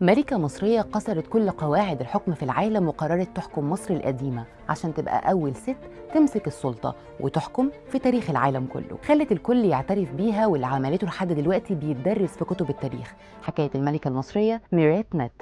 ملكة مصرية كسرت كل قواعد الحكم في العالم وقررت تحكم مصر القديمة عشان تبقى أول ست تمسك السلطة وتحكم في تاريخ العالم كله. خلت الكل يعترف بيها، واللي عملته لحد دلوقتي بيتدرس في كتب التاريخ. حكاية الملكة المصرية ميريت نت.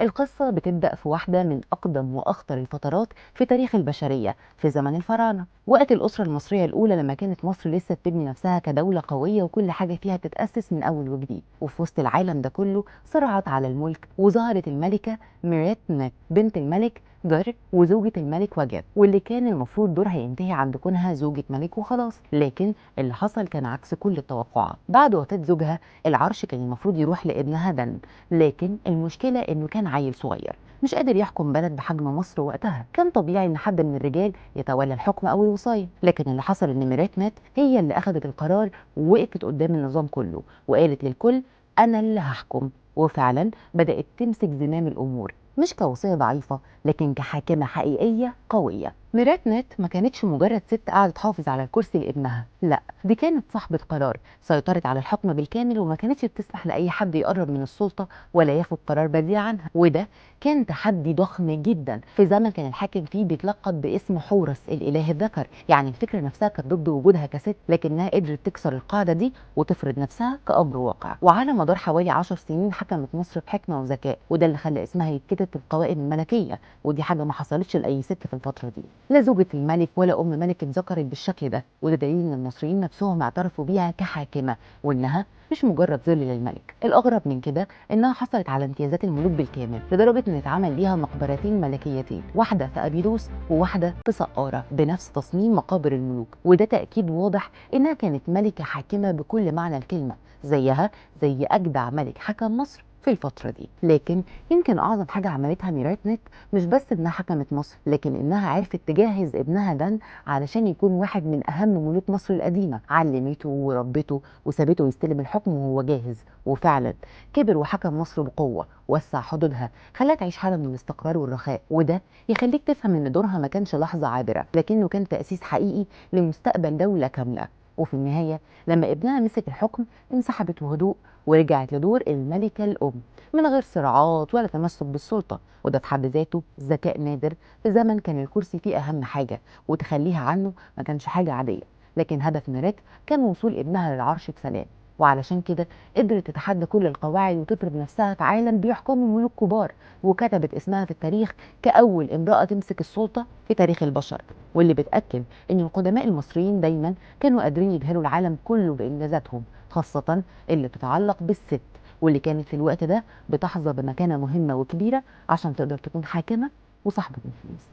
القصة بتبدأ في واحدة من أقدم وأخطر الفترات في تاريخ البشرية، في زمن الفراعنة، وقت الأسرة المصرية الأولى لما كانت مصر لسه بتبني نفسها كدولة قوية وكل حاجة فيها تتأسس من أول وجديد. وفي وسط العالم ده كله صراعات على الملك، وظهرت الملكة ميريت نت بنت الملك جار وزوجة الملك وجاد، واللي كان المفروض دورها ينتهي عند كونها زوجة ملك وخلاص. لكن اللي حصل كان عكس كل التوقعات. بعد وفاة زوجها العرش كان المفروض يروح لابنها دن، لكن المشكلة انه كان عيل صغير مش قادر يحكم بلد بحجم مصر وقتها. كان طبيعي ان حد من الرجال يتولى الحكم او الوصاية، لكن اللي حصل ان ميرات مات هي اللي اخذت القرار ووقفت قدام النظام كله وقالت للكل انا اللي هحكم. وفعلا بدأت تمسك زمام الامور، مش كوصية ضعيفة لكن كحاكمة حقيقية قوية. ميرات نت ما كانتش مجرد ست قاعدة تحافظ على الكرسي لابنها، لا، دي كانت صاحبة قرار، سيطرت على الحكم بالكامل وما كانتش بتسمح لأي حد يقرب من السلطة ولا ياخد قرار بديل عنها. وده كان تحدي ضخم جدا في زمن كان الحاكم فيه بيتلقب باسم حورس الاله الذكر. يعني الفكرة نفسها كانت ضد وجودها كست، لكنها قدرت تكسر القاعدة دي وتفرض نفسها كأمر واقع. وعلى مدار حوالي 10 سنين حكمت مصر بحكمة وذكاء، وده اللي خلى اسمها يتكتب في القوائم الملكية، ودي حاجة ما حصلتش لأي ست في الفترة دي. لا زوجة الملك ولا أم ملك اتذكرت بالشكل ده، وده دليل إن المصريين نفسهم اعترفوا بيها كحاكمة وإنها مش مجرد ظل للملك. الأغرب من كده إنها حصلت على امتيازات الملوك بالكامل، لدرجة إن اتعمل ليها مقبرتين ملكيتين، واحدة في أبيدوس وواحدة في سقارة بنفس تصميم مقابر الملوك، وده تأكيد واضح إنها كانت ملكة حاكمة بكل معنى الكلمة، زيها زي أجدع ملك حكم مصر في الفترة دي. لكن يمكن أعظم حاجة عملتها ميرات نت مش بس إنها حكمت مصر، لكن إنها عرفت تجهز ابنها دان علشان يكون واحد من أهم ملوك مصر القديمة. علمته وربته وسابته يستلم الحكم وهو جاهز، وفعلا كبر وحكم مصر بقوة، وسع حدودها، خلاها تعيش حالة من الاستقرار والرخاء. وده يخليك تفهم إن دورها ما كانش لحظة عابرة، لكنه كان تأسيس حقيقي لمستقبل دولة كاملة. وفي النهاية لما ابنها مسك الحكم انسحبت بهدوء ورجعت لدور الملكة الأم من غير صراعات ولا تمسك بالسلطة، وده في حد ذاته ذكاء نادر في زمن كان الكرسي فيه أهم حاجة، وتخليها عنه ما كانش حاجة عادية. لكن هدف ميرات كان وصول ابنها للعرش بسلام، وعلشان كده قدرت تتحدى كل القواعد وتفرض نفسها في عالم بيحكمه ملوك كبار، وكتبت اسمها في التاريخ كأول امرأة تمسك السلطة في تاريخ البشر، واللي بتأكد إن القدماء المصريين دايما كانوا قادرين يبهروا العالم كله بإنجازاتهم، خاصة اللي بتتعلق بالست، واللي كانت في الوقت ده بتحظى بمكانة مهمة وكبيرة عشان تقدر تكون حاكمة وصاحبة نفوذ.